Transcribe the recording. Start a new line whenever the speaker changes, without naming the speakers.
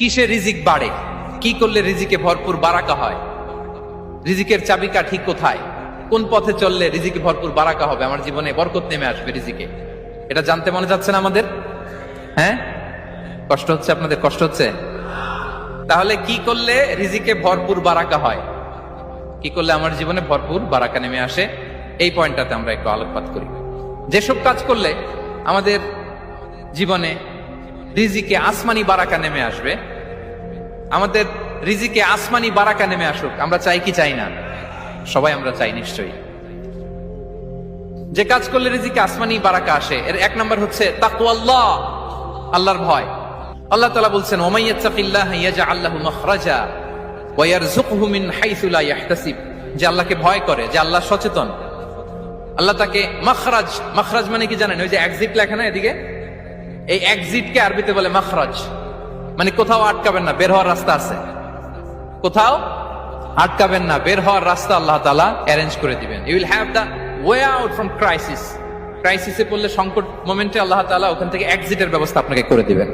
কিসে রিজিক বাড়ে, কি করলে রিজিকে ভরপুর বারাকা হয়, রিজিকের চাবিকাঠি কোথায়, কোন পথে চললে রিজিকে ভরপুর বারাকা হবে, আমার জীবনে বরকত নেমে আসবে রিজিকে, এটা জানতে মনে যাচ্ছে না আমাদের? হ্যাঁ, কষ্ট হচ্ছে আপনাদের? কষ্ট হচ্ছে? তাহলে কি করলে রিজিকে ভরপুর বারাকা হয়, কি করলে আমার জীবনে ভরপুর বারাকা নেমে আসে, এই পয়েন্টটাতে আমরা একটু আলোকপাত করি। যেসব কাজ করলে আমাদের জীবনে রিজিকে আসমানি বারাকা নেমে আসবে, আমাদের রিজিকে আসমানি বারাকা নেমে আসুক, আমরা চাই কি চাই না? সবাই আমরা চাই নিশ্চয়ই। যে কাজ করলে রিজিকে আসমানি বারাকা আসে, এর এক নম্বর হচ্ছে তাকওয়াল্লাহ, আল্লাহর ভয়। আল্লাহ তাআলা বলছেন, ওয়া ইয়াত্তাকিল্লাহা ইয়াজআল লাহু মাখরাজা ওয়া ইয়ারযুকহু মিন হাইসু লা ইয়াহতাসিব। যে আল্লাহকে ভয় করে, যে আল্লাহ সচেতন, আল্লাহ তাকে মাখরাজ, মাখরাজ মানে কি জানেন? ওই যে এক্সিট লেখা না এদিকে, এই এক্সিটকে আরবিতে বলে মাখরাজ, মানে কোথাও আটকাবেন না, বের হওয়ার রাস্তা আছে, কোথাও আটকাবেন না, বের হওয়ার রাস্তা আল্লাহ তাআলা অ্যারেঞ্জ করে দিবেন। You will have the way out from crisis. ক্রাইসিসে পড়লে, সংকট মোমেন্টে আল্লাহ তাআলা ওখান থেকে এক্সিটের ব্যবস্থা আপনাকে করে দিবেন।